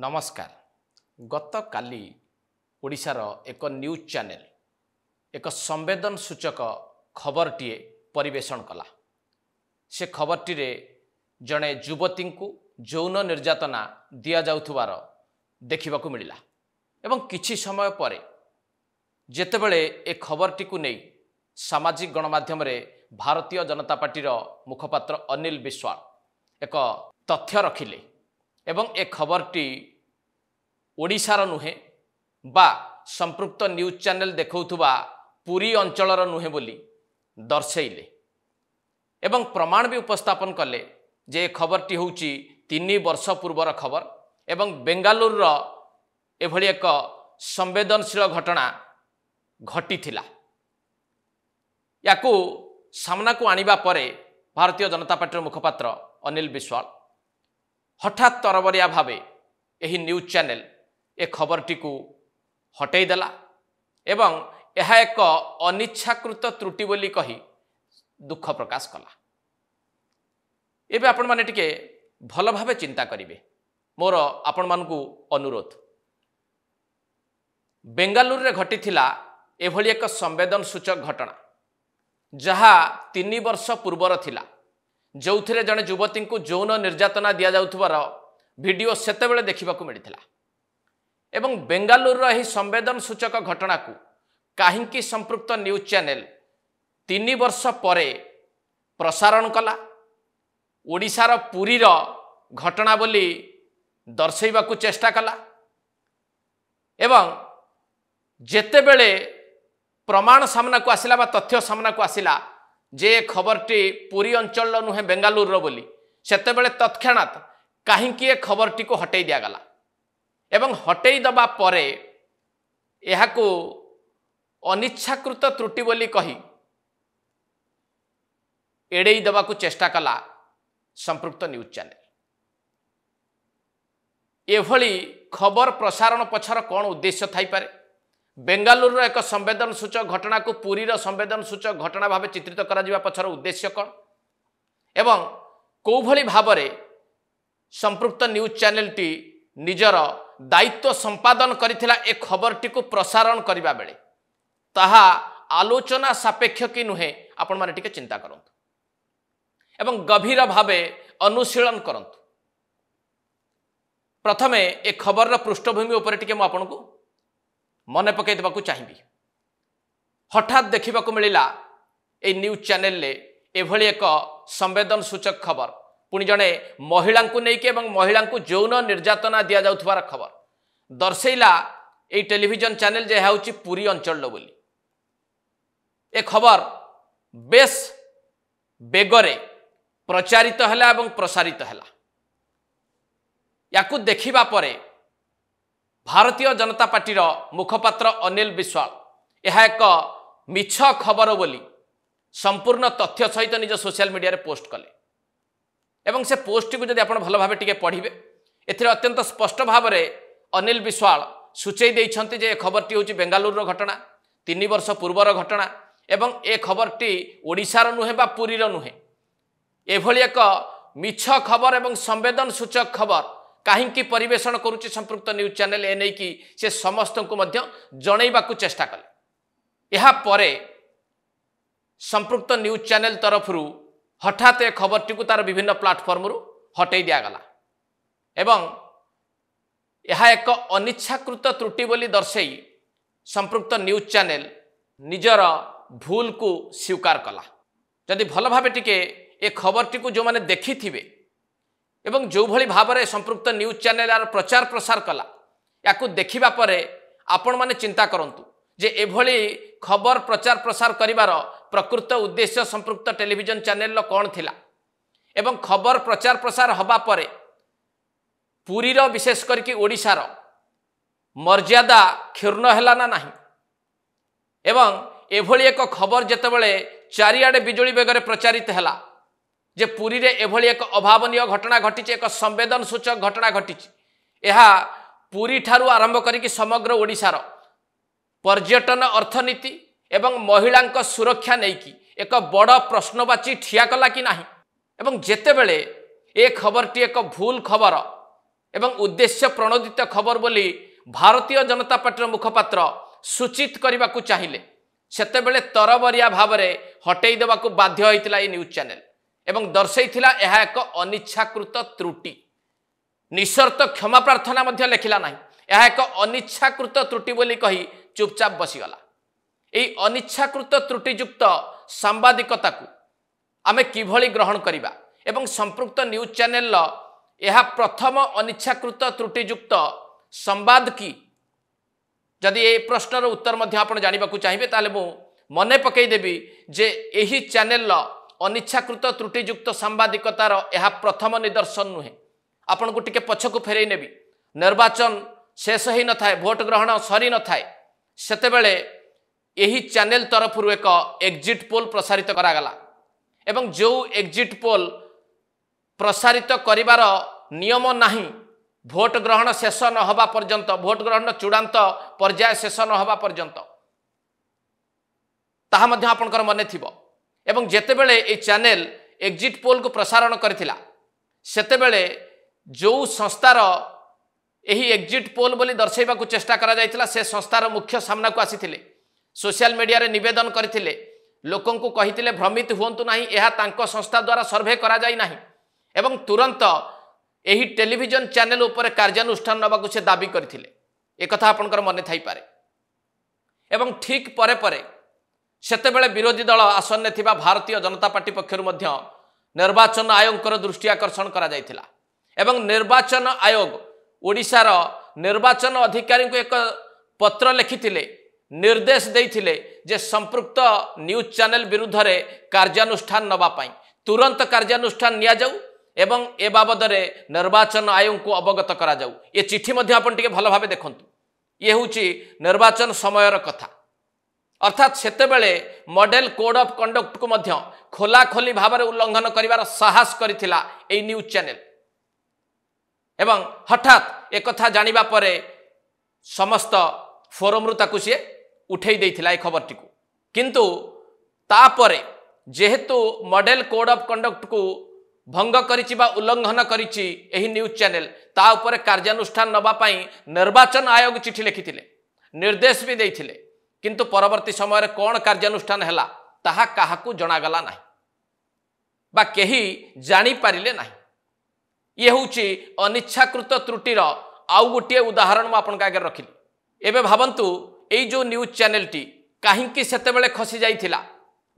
नमस्कार। गत काली ओडिशार एक न्यूज चैनल एक संवेदन सूचक खबरटी परिवेषण कला। से खबरटी जड़े युवती को यौन निर्यातना दि जाउथुवार देखा मिला एवं किछि समय पर जेतेबेले ए खबरटी को नहीं सामाजिक गणमाध्यम रे भारतीय जनता पार्टीर मुखपात्र अनिल विश्वाल एक तथ्य रखिले एवं ए खबरटी ओडिशार नुहे बा संपृक्त न्यूज चैनल देखौथुबा पुरी अंचलर नुहे बोली दर्शैले एवं प्रमाण भी उपस्थापन कले जे खबरटी होउची 3 वर्ष पूर्वर खबर एवं बेंगालुर एभली एक संवेदनशील घटना घटी थिला। याकू सामना को आनिबा परे भारतीय जनता पार्टी मुखपात्र अनिल विश्वाल हठात तरबरिया भावे यही न्यूज चैनल ए खबरटी को हटई देला एवं यह एक अनिच्छाकृत त्रुटि बोली कही दुख प्रकाश कला। एबे आपण माने टिके भल भावे चिंता करिवे। मोर आपण मानकु अनुरोध, बेंगालुर रे घटी थिला एभली एक संवेदन सूचक घटना जहा 3 वर्ष पूर्वर थिला, जो थे जड़े युवती को यौन निर्यातना दि जाउथुवार वीडियो सेतेबेले देखिबाकू मिलिथिला एवं बेंगालुर रही संवेदन सूचक घटना को काहींकी संपृक्त न्यूज चैनल 3 वर्ष परे प्रसारण कला। ओडिशार पुरीर घटना बोली दर्शैबाकू चेष्टा कला एवं जेतेबेले प्रमाण सामना को आसिला बा तथ्य सामना को आसिला जे खबरटी पुरी अंचल नुहे बेंगालुर बोली सेतेबेले तत्क्षणात काहींकी ए खबरटी को हटई दिया गला एवं हटई दबा परे एहाकू अनिच्छाकृत त्रुटि बोली कही एड़ेई दबाकू चेष्टा कला संपृक्त न्यूज चैनल। एभली खबर प्रसारण पछर कौन उद्देश्य थाई पारे? बेंगालुर एक संवेदन सूचक घटना को पुरीर संवेदन सूचक घटना भाव चित्रित करा जिबा पछर उद्देश्य कौन एवं कौ भली भाबरे संपृक्त न्यूज चैनल टी निजर दायित्व संपादन करिथिला ए खबरटी को प्रसारण करिबा बेले ताहा आलोचना सापेक्ष कि नुहे आपण माने टिके चिंता करंतु एवं गभीर भावे अनुशीलन करंतु। प्रथमे ए खबर पृष्ठभूमि उपर टिके मु आपनको मने पकई देबाकू चाहिबी। हठात देखिबाकू मिलिला ए न्यूज चैनल ले एभली एक संवेदन सूचक खबर, पुणी जड़े महिला को लेकिन एवं महिला को यौन निर्यातना दि जाउथुवार खबर दर्शैला ए टेलीविजन चैनल जे होउची पुरी अंचल बोली। ए खबर बेस बेगरे प्रचारित हैला एवं प्रसारित हैला। याकू देखिबा परे भारतीय जनता पार्टीर मुखपात्र अनिल विश्वाल यह एक मिछ खबर बोली संपूर्ण तथ्य सहित निज सोशल मीडिया रे पोस्ट कले एवं से पोस्ट को जदि आपण भल भावे टिके पढ़िबे एथिरे अत्यंत स्पष्ट भाव में अनिल विश्वाल सूचई देइछन्ति जे खबरटी होची बेंगालुर घटना, 3 वर्ष पूर्वर घटना एवं ए खबरटी ओडिशार नुहे बा पुरीर नुहे। एभली एक मिछ खबर एवं संवेदन सूचक खबर काहींकी परिवेषण करुची संपृक्त न्यूज चैनल ए नै कि से समस्त को मध्य जणैबाकू चेष्टा कले। एहा परे संपृक्त न्यूज चैनल तरफरु हठात ए खबरटी को तार विभिन्न प्लाटफर्म रु हटई दिया गला एवं यह एक अनिच्छाकृत त्रुटि बोली दर्शई संपृक्त न्यूज चैनल निजर भूल को स्वीकार कला। जदि भल भावे टिके ए खबरटी को जो माने देखि थिबे एवं जो भली भाबरे संपृक्त न्यूज चैनल यार प्रचार प्रसार कला याकू देखिबा परे आपण माने चिंता करंतु जे एभली खबर प्रचार प्रसार करिवार प्रकृत उद्देश्य संपृक्त टेलीविजन चैनल कौन थिला एवं खबर प्रचार प्रसार हबा परे पुरीर विशेष करके ओडिशार मर्यादा क्षुर्ण हैला ना नाही एवं एभली एक खबर जेतेबेले चारिआडे बिजुली बेगरे प्रचारित हैला जे पुरी रे एभली एक अभावनीय घटना घटी, एक संवेदन सूचक घटना घटी, यह पुरी ठारू आरंभ करिक समग्र ओडिशार पर्यटन अर्थनीति एवं महिला सुरक्षा नहीं कि एक बड़ प्रश्नवाची ठिया कला कि नाही एवं जेतेबेले ए खबरटी एक भूल खबर एवं उद्देश्य प्रणोदित खबर बोली भारतीय जनता पार्टी मुखपात्र सूचित करने को चाहिए सेतेबेले तरबरिया भाव में हटई देवा बाध्य होता ये न्यूज चैनल एवं दर्शईला यह एक अनिच्छाकृत त्रुटि निशर्त क्षमा प्रार्थना मध्य लेखिला नहीं यह एक अनिच्छाकृत त्रुटि बोली कही चुपचाप बसीगला। यही अनिच्छाकृत त्रुटियुक्त सांबादिकता को आमे किभली ग्रहण करिबा एवं संपृक्त न्यूज चैनल यह प्रथम अनिच्छाकृत त्रुटियुक्त संवाद की जदि ये प्रश्नर उत्तर मध्य आपण जानिबा को चाहिए ताले मु मने पकई देबी जे एही चैनल अनिच्छाकृत त्रुटियुक्त सांबादिकतार यह प्रथम निदर्शन नुहे। आपण को टिके पछकु फेरई नेबी निर्वाचन शेष ही न थाए भोट ग्रहण सरी न थाए सेतेबेले यही चैनल तरफ एक एग्जिट पोल प्रसारित करागला एवं जो एग्जिट पोल प्रसारित करिवार नियम नाही भोट ग्रहण शेष न हवा पर्यंत भोट ग्रहण चूड़ांत पर्याय शेष न हवा पर्यंत ताहा मध्य आपनकर मने थिबो एवं जेतेबेले ए चैनल एग्जिट पोल को प्रसारण करथिला सेतेबेले जो संस्थार यही एग्जिट पोल बोली दर्शाइबा को चेष्टा करा जायतिला से संस्थार मुख्य सामना को आसीथिले सोशल मीडिया रे निवेदन करथिले लोकन को कहिथिले भ्रमित हुंतु नाही एहा तांको संस्था द्वारा सर्वे करा जाय नाही एवं तुरंत यही टेलीविजन चैनल उपर कार्यानुष्ठान नबा को से दाबी करथिले एक कथा आपनकर मने थाई पारे एवं ठीक परे परे सेतेबेले विरोधी दल आसन्न थिबा भारतीय जनता पार्टी पक्षरु मध्य निर्वाचन आयोग दृष्टि आकर्षण करा जायतिला एवं निर्वाचन आयोग ओडिशार निर्वाचन अधिकारी को एक पत्र लिखिथिले निर्देश देइथिले जे संपृक्त न्यूज चैनल विरुद्ध रे कार्यानुष्ठान नबा पाई तुरंत कार्यानुष्ठान निया जाऊ एवं ए बाबद निर्वाचन आयोग को अवगत करा जाऊ। ये चिठी मध्य आपण टिके भल भाबे देखंतु ये होची निर्वाचन समयर कथा अर्थात सेतेबेले मॉडल कोड ऑफ कंडक्ट को मध्य खोला खोली भाव में उल्लंघन करिवार साहस करिथिला ए न्यूज चैनल एवं हठात एक कथा जानिबा परे समस्त फोरम रु ताकु सी उठेई देइथिला ए खबरटी को किंतु तापरे जेहेतु मॉडल कोड ऑफ कंडक्ट को भंग करिछि बा उल्लंघन करिछि एही न्यूज चैनल ता ऊपर कार्यानुष्ठान नबा पई निर्वाचन आयोग चिठी लिखिथिले निर्देश भी देइथिले किंतु परवर्ती समय रे कोन कार्यानुष्ठान हैला ताहा काहाकू जणागला नाही बा केही जानी पारिले नाही। ये होची अनिच्छाकृत त्रुटिर आउ गोटे उदाहरण मु आपन आगे रखिली। एबे भाबंतु एई जो न्यूज चैनल टी काहींकी सेतेबेले खसी जाइथिला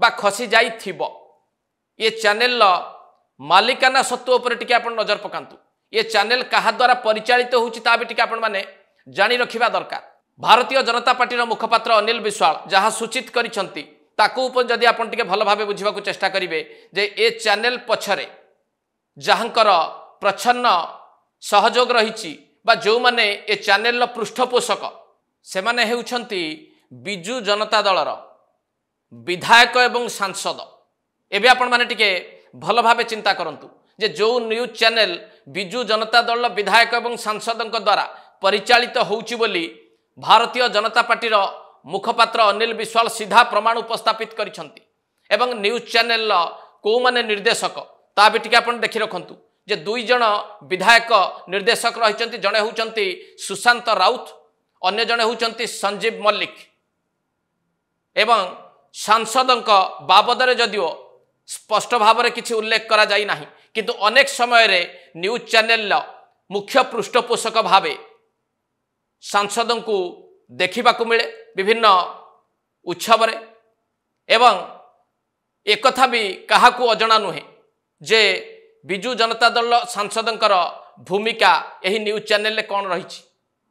बा खसी जाइथिबो ये चैनल मालिकाना सत्व उपर टिके आपन नजर पकांतु ये चैनल कहा द्वारा परिचालित होउची ता भी टिके आपन माने जानी रखिबा दरकार। भारतीय जनता पार्टी मुखपात्र अनिल विश्वाल जहाँ सूचित करिसंती ताकू उपर जदि आपन टिके भल भाबे बुझिबा को चेष्टा करिवे जे ए चैनल पछरे जहाँकर प्रच्छन्न सहयोग रही जो माने ए चैनल पृष्ठपोषक से माने हेउछंती बिजू जनता दलर विधायक एवं सांसद। एबे आपण माने टिके भल भाबे चिंता करंतु जे जो न्यूज चैनल बिजू जनता दल विधायक एवं सांसदों द्वारा परिचालित होउची बोली भारतीय जनता पार्टी मुखपात्र अनिल विश्वाल सीधा प्रमाण उपस्थापित करिसंती एवं न्यूज चैनल को माने निर्देशक ता भी टिके आपण देखि रखंतु जे दुई जन विधायक निर्देशक रही जड़े होउचंती सुशांत राउत अन्य जड़े होउचंती संजीव मल्लिक एवं सांसदों बाबद जदिओ स्पष्ट भाव में किसी उल्लेख करा जाई नाही किंतु अनेक समय रे न्यूज चैनल मुख्य पृष्ठपोषक भावे सांसदों को देखा मिले विभिन्न उत्सव रे एवं एक कथा भी काहाकू अजणा नुहे जे बिजू जनता दल सांसदंकर भूमिका यही न्यूज चैनल कौन रही।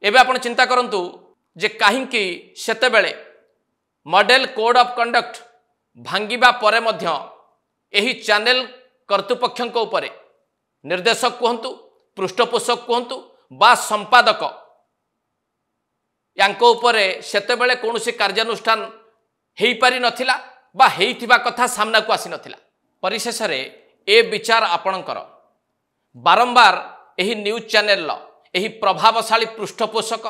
एवं आप चिंता करंतु जे कहीं सेतेबेले मॉडल कोड ऑफ कंडक्ट भांगिबा परे मध्य यही चैनल कर्तृपक्षों उपरे निर्देशक कहतु पृष्ठपोषक कहतु बा संपादक यांको उपरे सेतेबेले कौनसी कार्यानुष्ठान हो पारि नथिला बा हेइथिबा कथा सामना को आसी नथिला। परिशेष रे ए विचार आपणकर बारंबार यही न्यूज चैनल यही प्रभावशाली पृष्ठपोषक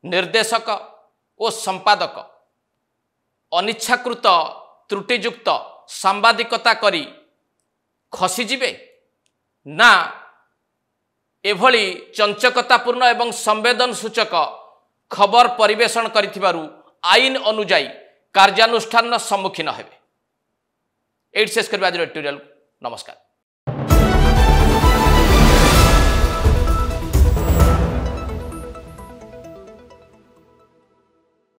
निर्देशक और संपादक अनिच्छाकृत त्रुटियुक्त सांबादिकता करी खसीजिबे ना एभली चंचकतापूर्ण एवं संवेदन सूचक खबर परिवेषण करिथिबारु आईन अनुजाई कार्यानुष्ठान सम्मुखीन हेबे। एट शेष करबा एडिटोरियल नमस्कार।